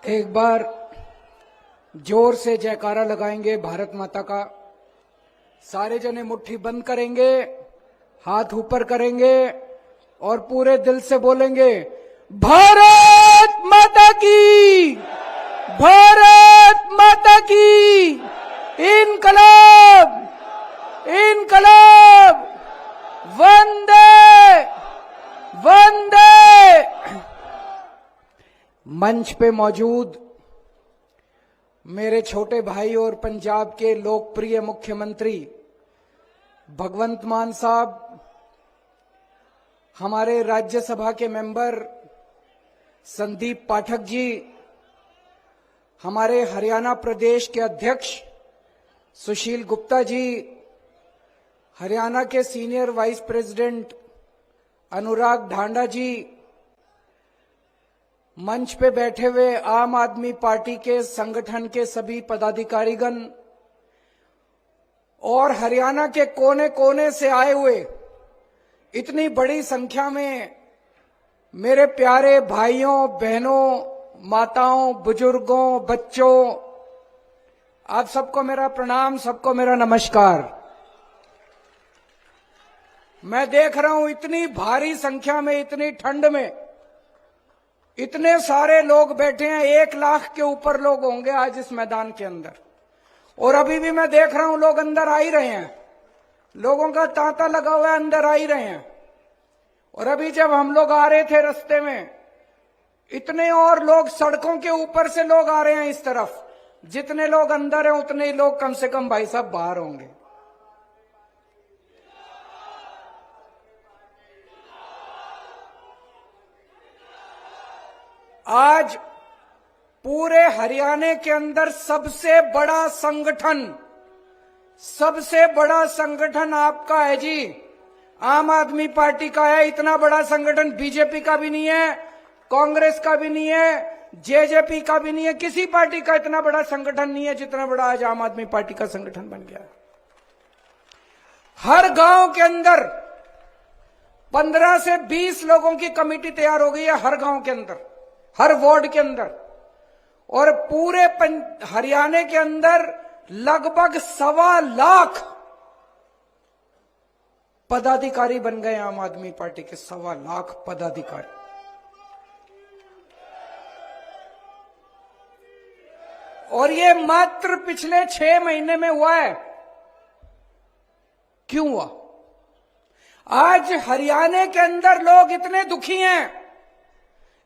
एक बार जोर से जयकारा लगाएंगे भारत माता का। सारे जने मुट्ठी बंद करेंगे, हाथ ऊपर करेंगे और पूरे दिल से बोलेंगे, भारत माता की, भारत माता की, इनकलाब, इनकलाब, वंदे वंदे। मंच पे मौजूद मेरे छोटे भाई और पंजाब के लोकप्रिय मुख्यमंत्री भगवंत मान साहब, हमारे राज्यसभा के मेंबर संदीप पाठक जी, हमारे हरियाणा प्रदेश के अध्यक्ष सुशील गुप्ता जी, हरियाणा के सीनियर वाइस प्रेसिडेंट अनुराग ढांडा जी, मंच पे बैठे हुए आम आदमी पार्टी के संगठन के सभी पदाधिकारीगण और हरियाणा के कोने कोने से आए हुए इतनी बड़ी संख्या में मेरे प्यारे भाइयों बहनों, माताओं, बुजुर्गों, बच्चों, आप सबको मेरा प्रणाम, सबको मेरा नमस्कार। मैं देख रहा हूं इतनी भारी संख्या में, इतनी ठंड में इतने सारे लोग बैठे हैं। 1 लाख के ऊपर लोग होंगे आज इस मैदान के अंदर, और अभी भी मैं देख रहा हूं लोग अंदर आ ही रहे हैं। लोगों का तांता लगा हुआ है, अंदर आ ही रहे हैं। और अभी जब हम लोग आ रहे थे रास्ते में, इतने और लोग सड़कों के ऊपर से लोग आ रहे हैं इस तरफ। जितने लोग अंदर हैं उतने ही लोग कम से कम भाई साहब बाहर होंगे। आज पूरे हरियाणा के अंदर सबसे बड़ा संगठन आपका है जी, आम आदमी पार्टी का है। इतना बड़ा संगठन बीजेपी का भी नहीं है, कांग्रेस का भी नहीं है, जेजेपी का भी नहीं है, किसी पार्टी का इतना बड़ा संगठन नहीं है जितना बड़ा आज आम आदमी पार्टी का संगठन बन गया। हर गांव के अंदर 15 से 20 लोगों की कमेटी तैयार हो गई है, हर गांव के अंदर, हर वार्ड के अंदर। और पूरे हरियाणा के अंदर लगभग 1.25 लाख पदाधिकारी बन गए आम आदमी पार्टी के। 1.25 लाख पदाधिकारी। और ये मात्र पिछले 6 महीने में हुआ है। क्यों हुआ? आज हरियाणा के अंदर लोग इतने दुखी हैं,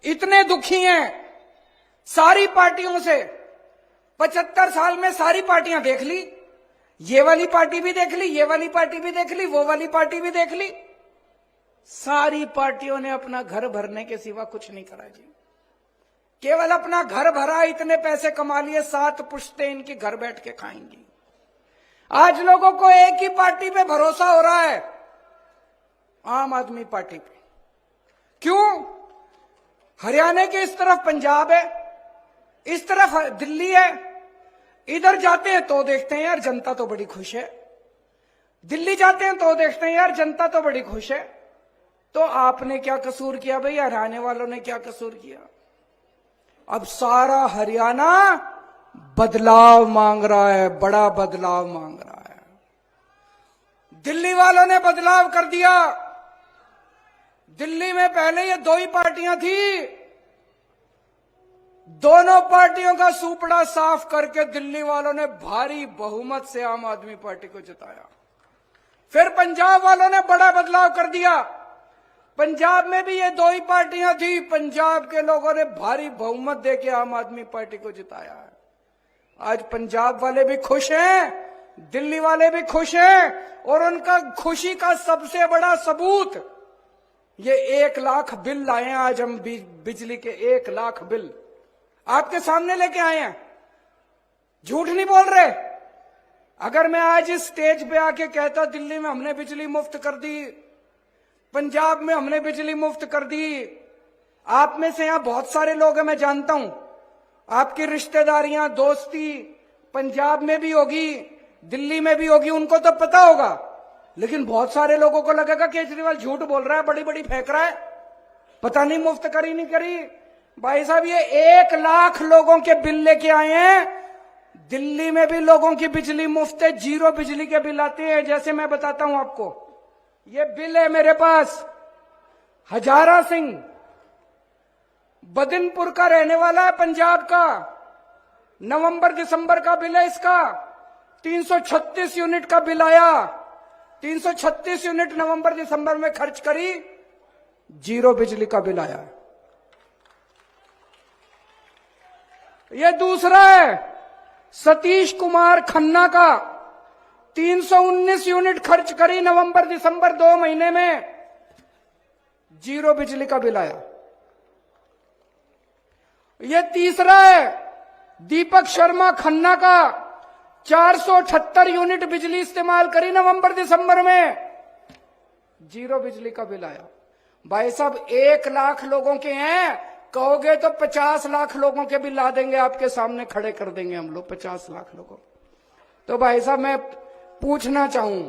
इतने दुखी हैं सारी पार्टियों से। 75 साल में सारी पार्टियां देख ली, ये वाली पार्टी भी देख ली, ये वाली पार्टी भी देख ली, वो वाली पार्टी भी देख ली। सारी पार्टियों ने अपना घर भरने के सिवा कुछ नहीं करा जी। केवल अपना घर भरा, इतने पैसे कमा लिए, 7 पुश्तें इनकी घर बैठ के खाएंगी। आज लोगों को एक ही पार्टी पे भरोसा हो रहा है, आम आदमी पार्टी पे। क्यों? हरियाणा के इस तरफ पंजाब है, इस तरफ दिल्ली है। इधर जाते हैं तो देखते हैं यार जनता तो बड़ी खुश है, दिल्ली जाते हैं तो देखते हैं यार जनता तो बड़ी खुश है। तो आपने क्या कसूर किया भाई? हरियाणा वालों ने क्या कसूर किया? अब सारा हरियाणा बदलाव मांग रहा है, बड़ा बदलाव मांग रहा है। दिल्ली वालों ने बदलाव कर दिया। दिल्ली में पहले ये 2 ही पार्टियां थी, दोनों पार्टियों का सूपड़ा साफ करके दिल्ली वालों ने भारी बहुमत से आम आदमी पार्टी को जिताया। फिर पंजाब वालों ने बड़ा बदलाव कर दिया। पंजाब में भी ये 2 ही पार्टियां थी, पंजाब के लोगों ने भारी बहुमत देके आम आदमी पार्टी को जिताया है। आज पंजाब वाले भी खुश हैं, दिल्ली वाले भी खुश हैं। और उनका खुशी का सबसे बड़ा सबूत ये 1 लाख बिल लाए हैं। आज हम बिजली के 1 लाख बिल आपके सामने लेके आए हैं, झूठ नहीं बोल रहे। अगर मैं आज इस स्टेज पे आके कहता दिल्ली में हमने बिजली मुफ्त कर दी, पंजाब में हमने बिजली मुफ्त कर दी, आप में से यहां बहुत सारे लोग हैं, मैं जानता हूं, आपकी रिश्तेदारियां, दोस्ती पंजाब में भी होगी, दिल्ली में भी होगी, उनको तो पता होगा। लेकिन बहुत सारे लोगों को लगेगा केजरीवाल झूठ बोल रहा है, बड़ी बड़ी फेंक रहा है, पता नहीं मुफ्त करी नहीं करी। भाई साहब ये 1 लाख लोगों के बिल लेके आए हैं। दिल्ली में भी लोगों की बिजली मुफ्त है, 0 बिजली के बिल आते हैं। जैसे मैं बताता हूं आपको, ये बिल है मेरे पास। हजारा सिंह बदिनपुर का रहने वाला है, पंजाब का। नवंबर दिसंबर का बिल है इसका। 336 यूनिट का बिल आया। 336 यूनिट नवंबर दिसंबर में खर्च करी, 0 बिजली का बिल आया। ये दूसरा है सतीश कुमार खन्ना का। 319 यूनिट खर्च करी नवंबर दिसंबर 2 महीने में, 0 बिजली का बिल आया। ये तीसरा है दीपक शर्मा खन्ना का। 478 यूनिट बिजली इस्तेमाल करी नवंबर दिसंबर में, 0 बिजली का बिल आया। भाई साहब 1 लाख लोगों के हैं, कहोगे तो 50 लाख लोगों के बिल ला देंगे, आपके सामने खड़े कर देंगे हम लोग 50 लाख लोगों। तो भाई साहब मैं पूछना चाहूं,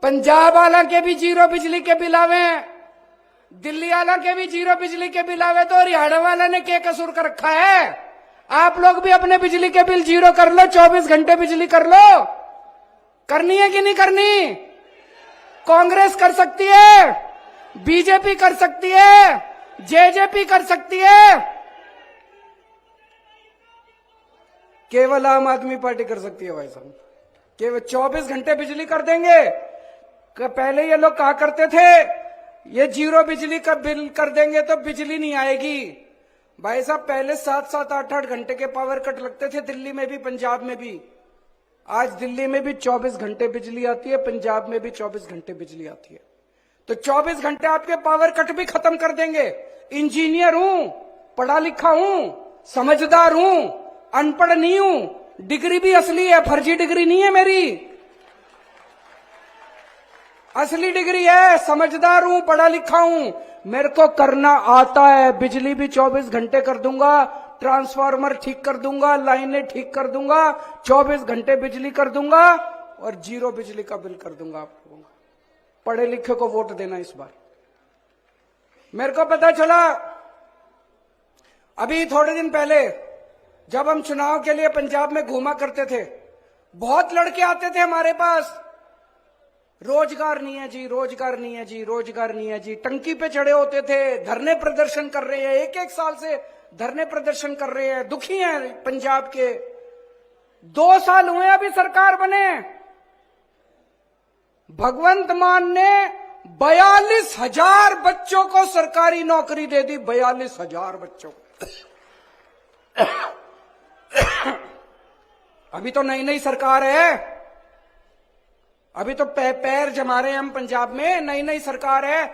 पंजाब वाला के भी 0 बिजली के बिल आवे, दिल्ली वाला के भी 0 बिजली के बिल आवे, तो हरियाणा वाला ने क्या कसूर कर रखा है? आप लोग भी अपने बिजली के बिल 0 कर लो, 24 घंटे बिजली कर लो। करनी है कि नहीं करनी? कांग्रेस कर सकती है, बीजेपी कर सकती है, जेजेपी कर सकती है, केवल आम आदमी पार्टी कर सकती है। भाई साहब केवल 24 घंटे बिजली कर देंगे। पहले ये लोग कहा करते थे ये 0 बिजली का बिल कर देंगे तो बिजली नहीं आएगी। भाई साहब पहले 7-7, 8-8 घंटे के पावर कट लगते थे, दिल्ली में भी पंजाब में भी। आज दिल्ली में भी 24 घंटे बिजली आती है, पंजाब में भी 24 घंटे बिजली आती है। तो 24 घंटे आपके पावर कट भी खत्म कर देंगे। इंजीनियर हूं, पढ़ा लिखा हूं, समझदार हूं, अनपढ़ नहीं हूं, डिग्री भी असली है, फर्जी डिग्री नहीं है मेरी, असली डिग्री है। समझदार हूं, पढ़ा लिखा हूं, मेरे को करना आता है। बिजली भी 24 घंटे कर दूंगा, ट्रांसफार्मर ठीक कर दूंगा, लाइनें ठीक कर दूंगा, 24 घंटे बिजली कर दूंगा और 0 बिजली का बिल कर दूंगा आप लोगों का। पढ़े लिखे को वोट देना इस बार। मेरे को पता चला अभी थोड़े दिन पहले जब हम चुनाव के लिए पंजाब में घूमा करते थे, बहुत लड़के आते थे हमारे पास, रोजगार नहीं है जी, रोजगार नहीं है जी, रोजगार नहीं है जी। टंकी पे चढ़े होते थे, धरने प्रदर्शन कर रहे हैं, 1-1 साल से धरने प्रदर्शन कर रहे हैं, दुखी हैं पंजाब के। 2 साल हुए अभी सरकार बने, भगवंत मान ने 42,000 बच्चों को सरकारी नौकरी दे दी। 42,000 बच्चों को। अभी तो नई नई सरकार है, अभी तो पैर जमा रहे हैं हम पंजाब में, नई नई सरकार है।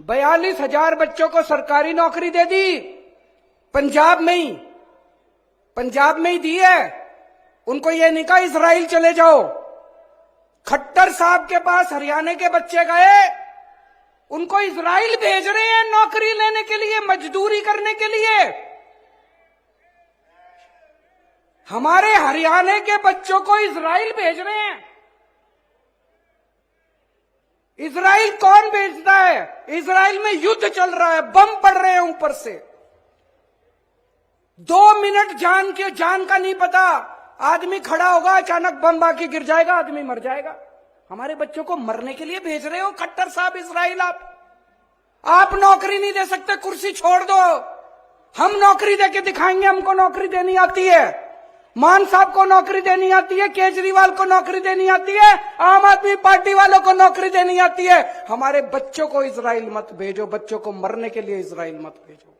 42,000 बच्चों को सरकारी नौकरी दे दी पंजाब में ही, पंजाब में ही दी है। उनको ये नहीं कहा इजराइल चले जाओ। खट्टर साहब के पास हरियाणा के बच्चे गए, उनको इजराइल भेज रहे हैं नौकरी लेने के लिए, मजदूरी करने के लिए। हमारे हरियाणा के बच्चों को इजराइल भेज रहे हैं। इजराइल कौन भेजता है? इजराइल में युद्ध चल रहा है, बम पड़ रहे हैं ऊपर से। 2 मिनट जान का नहीं पता, आदमी खड़ा होगा, अचानक बम आके गिर जाएगा, आदमी मर जाएगा। हमारे बच्चों को मरने के लिए भेज रहे हो खट्टर साहब इजराइल। आप नौकरी नहीं दे सकते, कुर्सी छोड़ दो, हम नौकरी देके दिखाएंगे। हमको नौकरी देनी आती है, मान साहब को नौकरी देनी आती है, केजरीवाल को नौकरी देनी आती है, आम आदमी पार्टी वालों को नौकरी देनी आती है। हमारे बच्चों को इजराइल मत भेजो, बच्चों को मरने के लिए इजराइल मत भेजो।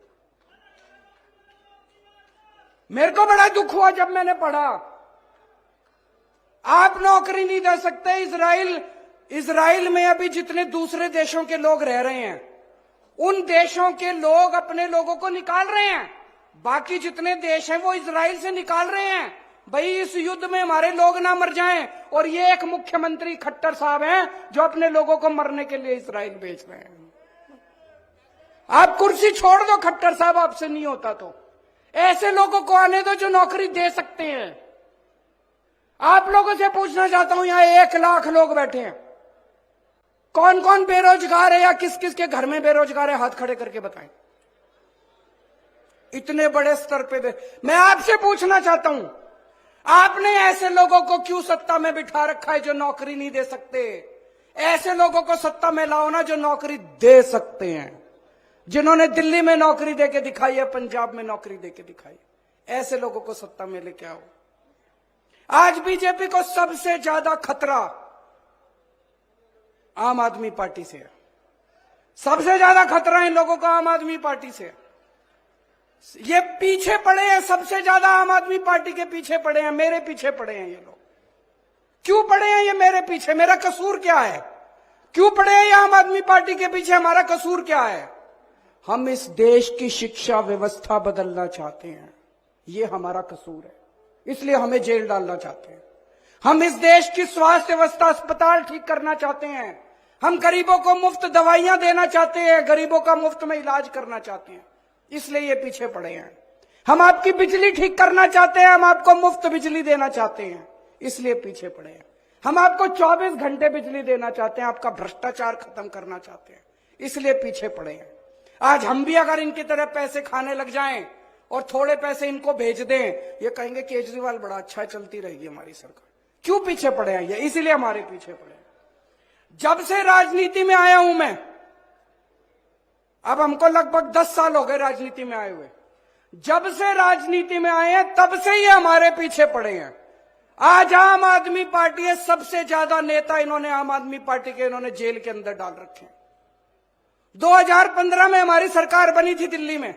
मेरे को बड़ा दुख हुआ जब मैंने पढ़ा आप नौकरी नहीं दे सकते। इजराइल में अभी जितने दूसरे देशों के लोग रह रहे हैं, उन देशों के लोग अपने लोगों को निकाल रहे हैं। बाकी जितने देश हैं वो इजराइल से निकाल रहे हैं। भाई इस युद्ध में हमारे लोग ना मर जाएं। और ये एक मुख्यमंत्री खट्टर साहब हैं जो अपने लोगों को मरने के लिए इजराइल भेज रहे हैं। आप कुर्सी छोड़ दो खट्टर साहब, आपसे नहीं होता तो ऐसे लोगों को आने दो जो नौकरी दे सकते हैं। आप लोगों से पूछना चाहता हूं, यहां 1 लाख लोग बैठे हैं, कौन कौन बेरोजगार है या किस किस के घर में बेरोजगार है, हाथ खड़े करके बताएं। इतने बड़े स्तर पे मैं आपसे पूछना चाहता हूं, आपने ऐसे लोगों को क्यों सत्ता में बिठा रखा है जो नौकरी नहीं दे सकते? ऐसे लोगों को सत्ता में लाओ ना जो नौकरी दे सकते हैं, जिन्होंने दिल्ली में नौकरी देके दिखाई है, पंजाब में नौकरी देके दिखाई, ऐसे लोगों को सत्ता में लेके आओ। आज बीजेपी को सबसे ज्यादा खतरा आम आदमी पार्टी से है। सबसे ज्यादा खतरा इन लोगों का आम आदमी पार्टी से है। ये पीछे पड़े हैं, सबसे ज्यादा आम आदमी पार्टी के पीछे पड़े हैं, मेरे पीछे पड़े हैं ये लोग। क्यों पड़े हैं ये मेरे पीछे? मेरा कसूर क्या है? क्यों पड़े हैं ये आम आदमी पार्टी के पीछे? हमारा कसूर क्या है? हम इस देश की शिक्षा व्यवस्था बदलना चाहते हैं, ये हमारा कसूर है, इसलिए हमें जेल डालना चाहते हैं। हम इस देश की स्वास्थ्य व्यवस्था, अस्पताल ठीक करना चाहते हैं। हम गरीबों को मुफ्त दवाइयां देना चाहते हैं, गरीबों का मुफ्त में इलाज करना चाहते हैं, इसलिए ये पीछे पड़े हैं। हम आपकी बिजली ठीक करना चाहते हैं, हम आपको मुफ्त बिजली देना चाहते हैं, इसलिए पीछे पड़े हैं। हम आपको 24 घंटे बिजली देना चाहते हैं, आपका भ्रष्टाचार खत्म करना चाहते हैं, इसलिए पीछे पड़े हैं। आज हम भी अगर इनकी तरह पैसे खाने लग जाएं और थोड़े पैसे इनको भेज दें, ये कहेंगे केजरीवाल बड़ा अच्छा, चलती रहेगी हमारी सरकार। क्यों पीछे पड़े हैं ये? इसीलिए हमारे पीछे पड़े हैं। जब से राजनीति में आया हूं मैं, अब हमको लगभग 10 साल हो गए राजनीति में आए हुए, जब से राजनीति में आए हैं तब से ये हमारे पीछे पड़े हैं। आज आम आदमी पार्टी है, सबसे ज्यादा नेता इन्होंने आम आदमी पार्टी के इन्होंने जेल के अंदर डाल रखे हैं। 2015 में हमारी सरकार बनी थी दिल्ली में,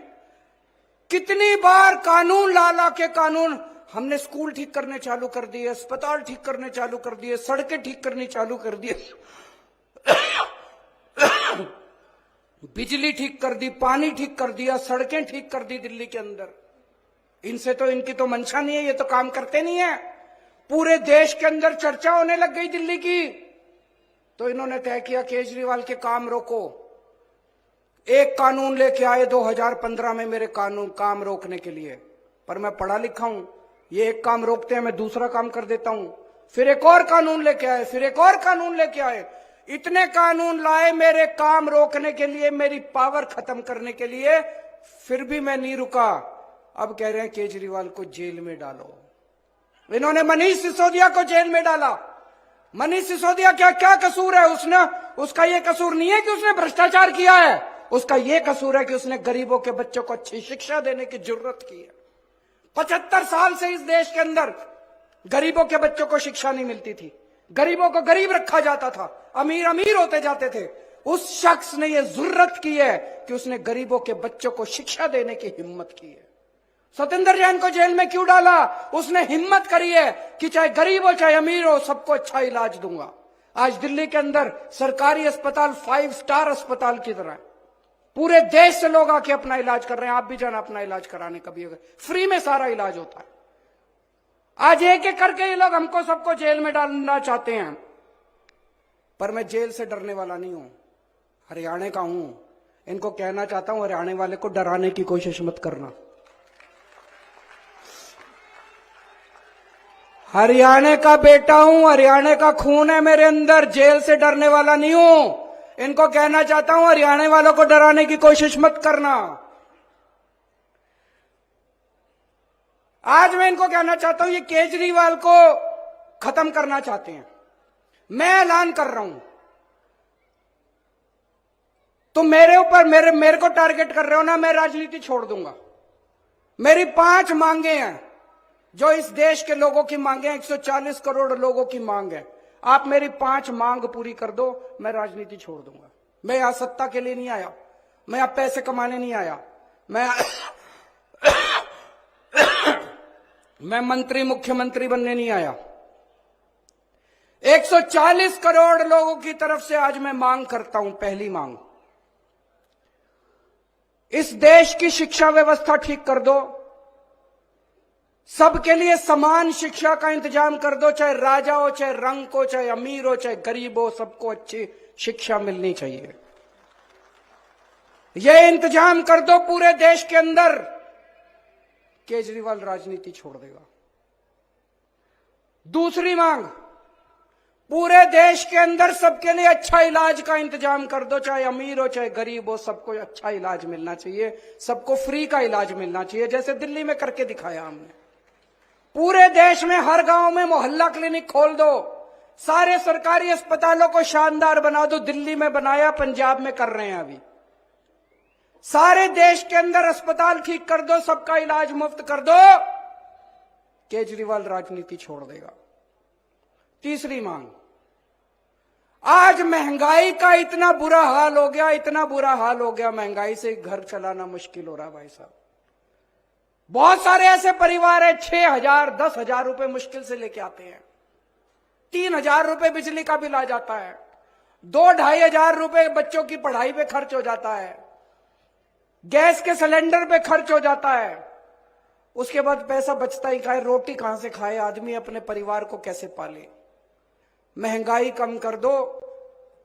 कितनी बार कानून ला के कानून, हमने स्कूल ठीक करने चालू कर दिए, अस्पताल ठीक करने चालू कर दिए, सड़कें ठीक करनी चालू कर दिए, बिजली ठीक कर दी, पानी ठीक कर दिया, सड़कें ठीक कर दी दिल्ली के अंदर। इनसे तो, इनकी तो मंशा नहीं है, ये तो काम करते नहीं है। पूरे देश के अंदर चर्चा होने लग गई दिल्ली की, तो इन्होंने तय किया केजरीवाल के काम रोको। एक कानून लेके आए 2015 में मेरे कानून काम रोकने के लिए, पर मैं पढ़ा लिखा हूं, ये एक काम रोकते हैं, मैं दूसरा काम कर देता हूं। फिर एक और कानून लेके आए, फिर एक और कानून लेके आए, इतने कानून लाए मेरे काम रोकने के लिए, मेरी पावर खत्म करने के लिए, फिर भी मैं नहीं रुका। अब कह रहे हैं केजरीवाल को जेल में डालो। इन्होंने मनीष सिसोदिया को जेल में डाला। मनीष सिसोदिया क्या कसूर है? उसका यह कसूर नहीं है कि उसने भ्रष्टाचार किया है, उसका यह कसूर है कि उसने गरीबों के बच्चों को अच्छी शिक्षा देने की जरूरत की है। 75 साल से इस देश के अंदर गरीबों के बच्चों को शिक्षा नहीं मिलती थी, गरीबों को गरीब रखा जाता था, अमीर अमीर होते जाते थे। उस शख्स ने यह जरूरत की है कि उसने गरीबों के बच्चों को शिक्षा देने की हिम्मत की है। सत्येंद्र जैन को जेल में क्यों डाला? उसने हिम्मत करी है कि चाहे गरीब हो चाहे अमीर हो, सबको अच्छा इलाज दूंगा। आज दिल्ली के अंदर सरकारी अस्पताल 5 स्टार अस्पताल की तरह है, पूरे देश से लोग आके अपना इलाज कर रहे हैं। आप भी जाना अपना इलाज कराने, कभी अगर फ्री में सारा इलाज होता है। आज एक एक करके ये लोग हमको सबको जेल में डालना चाहते हैं, पर मैं जेल से डरने वाला नहीं हूं, हरियाणा का हूं। इनको कहना चाहता हूं, हरियाणा वाले को डराने की कोशिश मत करना। हरियाणा का बेटा हूं, हरियाणा का खून है मेरे अंदर, जेल से डरने वाला नहीं हूं। इनको कहना चाहता हूं, हरियाणा वालों को डराने की कोशिश मत करना। आज मैं इनको कहना चाहता हूं, ये केजरीवाल को खत्म करना चाहते हैं। मैं ऐलान कर रहा हूं, तो मेरे ऊपर मेरे को टारगेट कर रहे हो ना, मैं राजनीति छोड़ दूंगा। मेरी 5 मांगे हैं जो इस देश के लोगों की मांगे हैं, 140 करोड़ लोगों की मांग है। आप मेरी 5 मांग पूरी कर दो, मैं राजनीति छोड़ दूंगा। मैं यहां सत्ता के लिए नहीं आया, मैं यहां पैसे कमाने नहीं आया, मैं मंत्री मुख्यमंत्री बनने नहीं आया। 140 करोड़ लोगों की तरफ से आज मैं मांग करता हूं। पहली मांग, इस देश की शिक्षा व्यवस्था ठीक कर दो, सबके लिए समान शिक्षा का इंतजाम कर दो, चाहे राजा हो, चाहे रंग हो, चाहे अमीर हो, चाहे गरीब हो, सबको अच्छी शिक्षा मिलनी चाहिए। यह इंतजाम कर दो पूरे देश के अंदर, केजरीवाल राजनीति छोड़ देगा। दूसरी मांग, पूरे देश के अंदर सबके लिए अच्छा इलाज का इंतजाम कर दो, चाहे अमीर हो चाहे गरीब हो, सबको अच्छा इलाज मिलना चाहिए, सबको फ्री का इलाज मिलना चाहिए, जैसे दिल्ली में करके दिखाया हमने। पूरे देश में हर गांव में मोहल्ला क्लिनिक खोल दो, सारे सरकारी अस्पतालों को शानदार बना दो। दिल्ली में बनाया, पंजाब में कर रहे हैं अभी। सारे देश के अंदर अस्पताल ठीक कर दो, सबका इलाज मुफ्त कर दो। केजरीवाल राजनीति छोड़ देगा। तीसरी मांग, आज महंगाई का इतना बुरा हाल हो गया, इतना बुरा हाल हो गया, महंगाई से घर चलाना मुश्किल हो रहा है भाई साहब। बहुत सारे ऐसे परिवार है 6,000 10,000 रुपए मुश्किल से लेके आते हैं, 3,000 रुपए बिजली का बिल आ जाता है, 2-2,500 रुपए बच्चों की पढ़ाई पे खर्च हो जाता है, गैस के सिलेंडर पे खर्च हो जाता है। उसके बाद पैसा बचता ही खाए, रोटी कहां से खाए आदमी, अपने परिवार को कैसे पाले। महंगाई कम कर दो,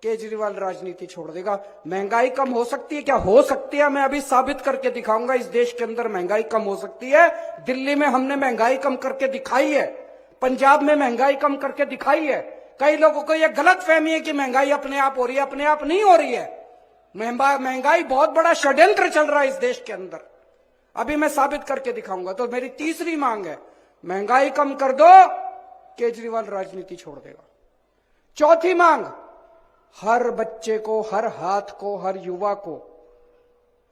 केजरीवाल राजनीति छोड़ देगा। महंगाई कम हो सकती है क्या? हो सकती है, मैं अभी साबित करके दिखाऊंगा। इस देश के अंदर महंगाई कम हो सकती है। दिल्ली में हमने महंगाई कम करके दिखाई है, पंजाब में महंगाई कम करके दिखाई है। कई लोगों को यह गलत फहमी है कि महंगाई अपने आप हो रही है, अपने आप नहीं हो रही है। महंगाई बहुत बड़ा षड्यंत्र चल रहा है इस देश के अंदर, अभी मैं साबित करके दिखाऊंगा। तो मेरी तीसरी मांग है, महंगाई कम कर दो, केजरीवाल राजनीति छोड़ देगा। चौथी मांग, हर बच्चे को, हर हाथ को, हर युवा को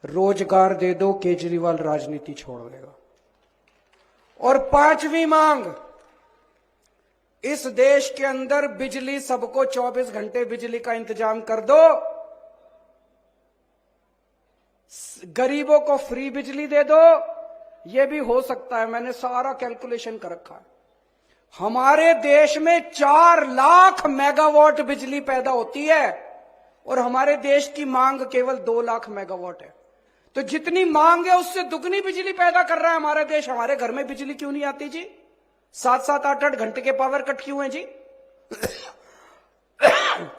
रोजगार दे दो, केजरीवाल राजनीति छोड़ देगा। और पांचवी मांग, इस देश के अंदर बिजली सबको 24 घंटे बिजली का इंतजाम कर दो, गरीबों को फ्री बिजली दे दो। यह भी हो सकता है, मैंने सारा कैलकुलेशन कर रखा है। हमारे देश में 4 लाख मेगावाट बिजली पैदा होती है और हमारे देश की मांग केवल 2 लाख मेगावाट है। तो जितनी मांग है उससे दुगनी बिजली पैदा कर रहा है हमारा देश। हमारे घर में बिजली क्यों नहीं आती जी? 7-7 8-8 घंटे के पावर कट क्यों है जी?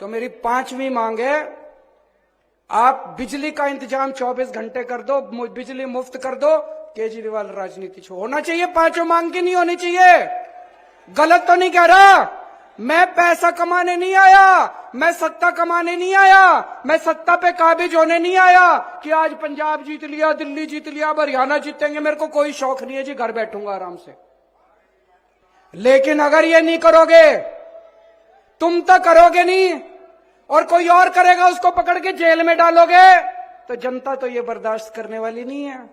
तो मेरी पांचवी मांग है, आप बिजली का इंतजाम 24 घंटे कर दो, बिजली मुफ्त कर दो, केजरीवाल राजनीति छोड़। होना चाहिए पांचों मांग की, नहीं होनी चाहिए। गलत तो नहीं कह रहा, मैं पैसा कमाने नहीं आया, मैं सत्ता कमाने नहीं आया, मैं सत्ता पे काबिज होने नहीं आया कि आज पंजाब जीत लिया, दिल्ली जीत लिया, अब हरियाणा जीतेंगे। मेरे को कोई शौक नहीं है जी, घर बैठूंगा आराम से। लेकिन अगर ये नहीं करोगे, तुम तो करोगे नहीं और कोई और करेगा, उसको पकड़ के जेल में डालोगे, तो जनता तो ये बर्दाश्त करने वाली नहीं है।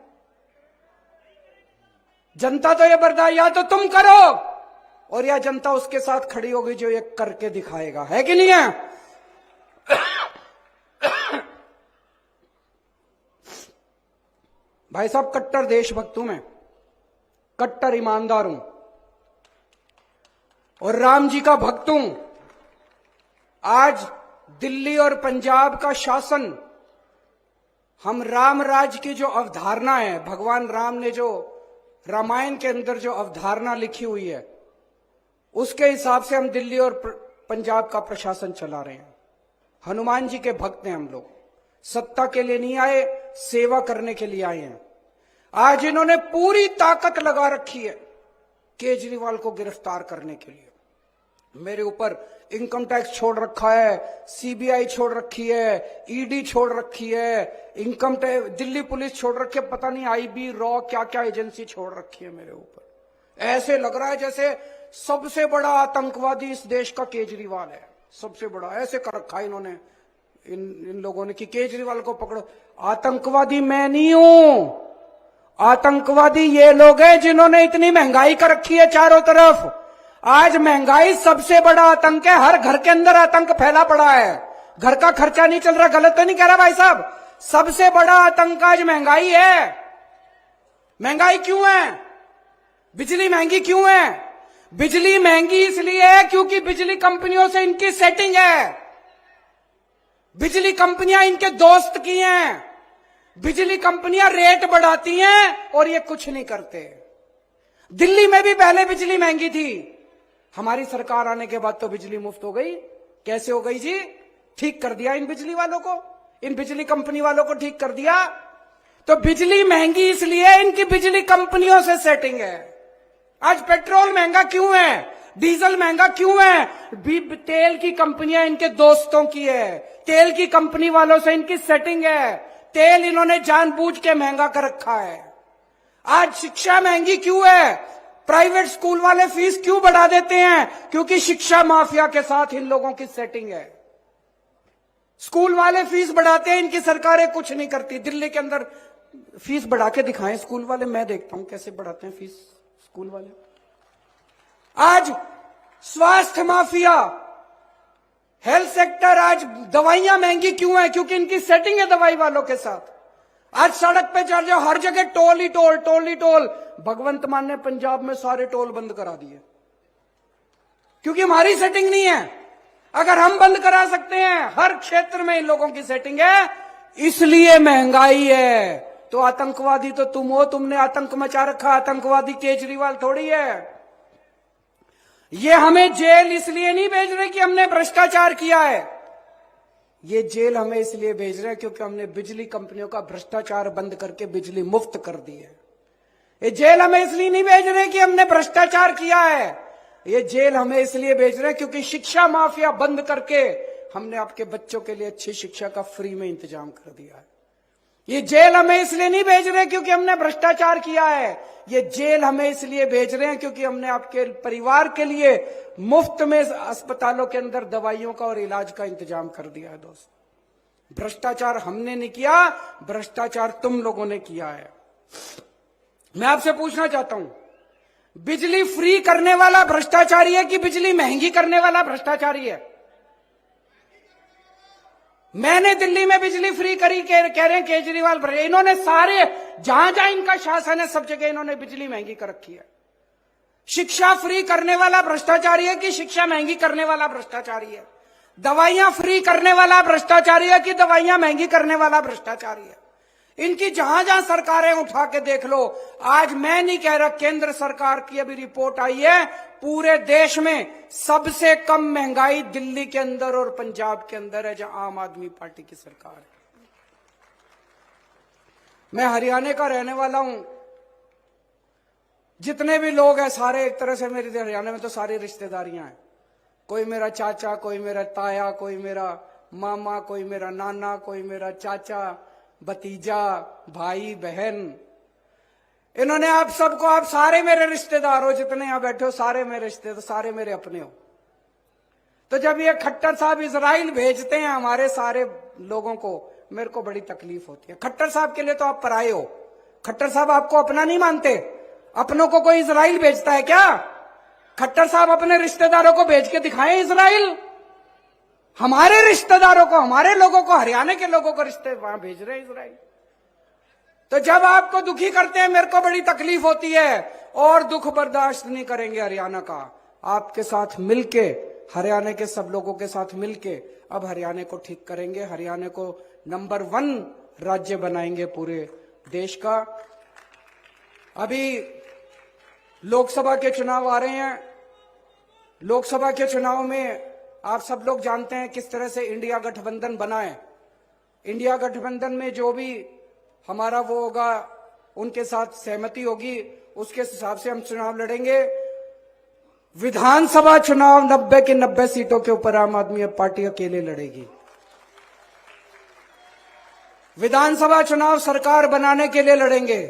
जनता तो ये बर्दाश्त, या तो तुम करो और या जनता उसके साथ खड़ी होगी जो ये करके दिखाएगा, है कि नहीं है? भाई साहब, कट्टर देशभक्त हूं मैं, कट्टर ईमानदार हूं और राम जी का भक्त हूं। आज दिल्ली और पंजाब का शासन, हम राम राज की जो अवधारणा है, भगवान राम ने जो रामायण के अंदर जो अवधारणा लिखी हुई है, उसके हिसाब से हम दिल्ली और पंजाब का प्रशासन चला रहे हैं। हनुमान जी के भक्त हैं हम लोग, सत्ता के लिए नहीं आए, सेवा करने के लिए आए हैं। आज इन्होंने पूरी ताकत लगा रखी है केजरीवाल को गिरफ्तार करने के लिए। मेरे ऊपर इनकम टैक्स छोड़ रखा है, सीबीआई छोड़ रखी है, ईडी छोड़ रखी है, इनकम टैक्स, दिल्ली पुलिस छोड़ रखी है, पता नहीं आईबी, रॉ, क्या क्या एजेंसी छोड़ रखी है मेरे ऊपर। ऐसे लग रहा है जैसे सबसे बड़ा आतंकवादी इस देश का केजरीवाल है, सबसे बड़ा। ऐसे कर रखा है इन्होंने, इन लोगों ने कि केजरीवाल को पकड़ो। आतंकवादी मैं नहीं हूं, आतंकवादी ये लोग हैं जिन्होंने इतनी महंगाई कर रखी है चारों तरफ। आज महंगाई सबसे बड़ा आतंक है, हर घर के अंदर आतंक फैला पड़ा है, घर का खर्चा नहीं चल रहा। गलत तो नहीं कह रहा भाई साहब? सबसे बड़ा आतंक आज महंगाई है। महंगाई क्यों है? बिजली महंगी क्यों है? बिजली महंगी इसलिए है क्योंकि बिजली कंपनियों से इनकी सेटिंग है, बिजली कंपनियां इनके दोस्त की हैं, बिजली कंपनियां रेट बढ़ाती हैं और ये कुछ नहीं करते। दिल्ली में भी पहले बिजली महंगी थी, हमारी सरकार आने के बाद तो बिजली मुफ्त हो गई। कैसे हो गई जी? ठीक कर दिया इन बिजली वालों को, इन बिजली कंपनी वालों को ठीक कर दिया। तो बिजली महंगी इसलिए इनकी बिजली कंपनियों से सेटिंग है। आज पेट्रोल महंगा क्यों है? डीजल महंगा क्यों है? तेल की कंपनियां इनके दोस्तों की है, तेल की कंपनी वालों से इनकी सेटिंग है, तेल इन्होंने जानबूझ के महंगा कर रखा है। आज शिक्षा महंगी क्यों है? प्राइवेट स्कूल वाले फीस क्यों बढ़ा देते हैं? क्योंकि शिक्षा माफिया के साथ इन लोगों की सेटिंग है। स्कूल वाले फीस बढ़ाते हैं, इनकी सरकारें कुछ नहीं करती। दिल्ली के अंदर फीस बढ़ा के दिखाएं स्कूल वाले, मैं देखता हूं कैसे बढ़ाते हैं फीस स्कूल वाले। आज स्वास्थ्य माफिया, हेल्थ सेक्टर, आज दवाइयां महंगी क्यों है? क्योंकि इनकी सेटिंग है दवाई वालों के साथ। आज सड़क पे चल जाओ, हर जगह टोल ही टोल, टोल ही टोल। भगवंत मान ने पंजाब में सारे टोल बंद करा दिए, क्योंकि हमारी सेटिंग नहीं है। अगर हम बंद करा सकते हैं, हर क्षेत्र में इन लोगों की सेटिंग है, इसलिए महंगाई है। तो आतंकवादी तो तुम हो, तुमने आतंक मचा रखा। आतंकवादी केजरीवाल थोड़ी है। ये हमें जेल इसलिए नहीं भेज रहे कि हमने भ्रष्टाचार किया है, ये जेल हमें इसलिए भेज रहे हैं क्योंकि हमने बिजली कंपनियों का भ्रष्टाचार बंद करके बिजली मुफ्त कर दी है। ये जेल हमें इसलिए नहीं भेज रहे कि हमने भ्रष्टाचार किया है, ये जेल हमें इसलिए भेज रहे हैं क्योंकि शिक्षा माफिया बंद करके हमने आपके बच्चों के लिए अच्छी शिक्षा का फ्री में इंतजाम कर दिया है। ये जेल हमें इसलिए नहीं भेज रहे क्योंकि हमने भ्रष्टाचार किया है, ये जेल हमें इसलिए भेज रहे हैं क्योंकि हमने आपके परिवार के लिए मुफ्त में अस्पतालों के अंदर दवाइयों का और इलाज का इंतजाम कर दिया है। दोस्त, भ्रष्टाचार हमने नहीं किया, भ्रष्टाचार तुम लोगों ने किया है। मैं आपसे पूछना चाहता हूं, बिजली फ्री करने वाला भ्रष्टाचारी है कि बिजली महंगी करने वाला भ्रष्टाचारी है? मैंने दिल्ली में बिजली फ्री करी, कह रहे हैं केजरीवाल। इन्होंने सारे जहां जहां इनका शासन है सब जगह इन्होंने बिजली महंगी कर रखी है। शिक्षा फ्री करने वाला भ्रष्टाचारी है कि शिक्षा महंगी करने वाला भ्रष्टाचारी है? दवाइयां फ्री करने वाला भ्रष्टाचारी है कि दवाइयां महंगी करने वाला भ्रष्टाचारी है? इनकी जहां जहां सरकारें उठा के देख लो। आज मैं नहीं कह रहा, केंद्र सरकार की अभी रिपोर्ट आई है, पूरे देश में सबसे कम महंगाई दिल्ली के अंदर और पंजाब के अंदर है, जहां आम आदमी पार्टी की सरकार है। मैं हरियाणा का रहने वाला हूं। जितने भी लोग हैं सारे एक तरह से मेरे हरियाणा में तो सारी रिश्तेदारियां हैं। कोई मेरा चाचा, कोई मेरा ताया, कोई मेरा मामा, कोई मेरा नाना, कोई मेरा चाचा, भतीजा, भाई, बहन। इन्होंने आप सबको, आप सारे मेरे रिश्तेदार हो, जितने यहां बैठे हो सारे मेरे रिश्तेदार, सारे मेरे अपने हो। तो जब ये खट्टर साहब इजराइल भेजते हैं हमारे सारे लोगों को, मेरे को बड़ी तकलीफ होती है। खट्टर साहब के लिए तो आप पराये हो। खट्टर साहब आपको अपना नहीं मानते। अपनों को कोई इजराइल भेजता है क्या? खट्टर साहब अपने रिश्तेदारों को भेज के दिखाएं इजराइल। हमारे रिश्तेदारों को, हमारे लोगों को, हरियाणा के लोगों को रिश्ते वहां भेज रहे हैं इजराइल। तो जब आपको दुखी करते हैं मेरे को बड़ी तकलीफ होती है, और दुख बर्दाश्त नहीं करेंगे हरियाणा का। आपके साथ मिलके, हरियाणा के सब लोगों के साथ मिलके अब हरियाणा को ठीक करेंगे। हरियाणा को नंबर 1 राज्य बनाएंगे पूरे देश का। अभी लोकसभा के चुनाव आ रहे हैं। लोकसभा के चुनाव में आप सब लोग जानते हैं किस तरह से इंडिया गठबंधन बना है। इंडिया गठबंधन में जो भी हमारा वो होगा, उनके साथ सहमति होगी, उसके हिसाब से हम चुनाव लड़ेंगे। विधानसभा चुनाव 90 की 90 सीटों के ऊपर आम आदमी पार्टी अकेले लड़ेगी। विधानसभा चुनाव सरकार बनाने के लिए लड़ेंगे।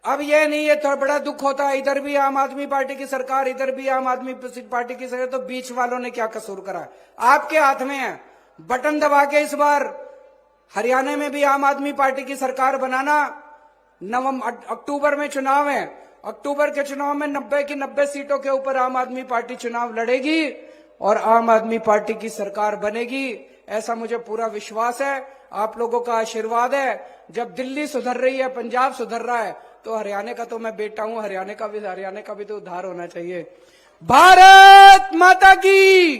अब ये नहीं, ये थोड़ा बड़ा दुख होता है, इधर भी आम आदमी पार्टी की सरकार, इधर भी आम आदमी पार्टी की सरकार, तो बीच वालों ने क्या कसूर करा? आपके हाथ में है, बटन दबा के इस बार हरियाणा में भी आम आदमी पार्टी की सरकार बनाना। अक्टूबर में चुनाव है। अक्टूबर के चुनाव में 90 की 90 सीटों के ऊपर आम आदमी पार्टी चुनाव लड़ेगी और आम आदमी पार्टी की सरकार बनेगी, ऐसा मुझे पूरा विश्वास है। आप लोगों का आशीर्वाद है। जब दिल्ली सुधर रही है, पंजाब सुधर रहा है, तो हरियाणा का तो मैं बेटा हूं, हरियाणा का भी तो उद्धार होना चाहिए। भारत माता की।